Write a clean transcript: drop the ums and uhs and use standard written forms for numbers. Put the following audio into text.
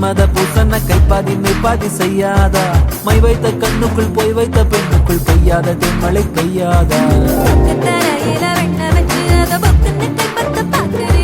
மன்மத பூசன கைப்பாதி மெய்ப்பாதி செய்யாதா my வைத்த கண்ணுக்குள் போய் வைத்த பெண்ணுக்குள் பெய்யாத தென்மழை பெய்யாதா தரையில வெண்ண வச்சு அத பொக்குன்னு கைப்பத்த பாக்குறேன்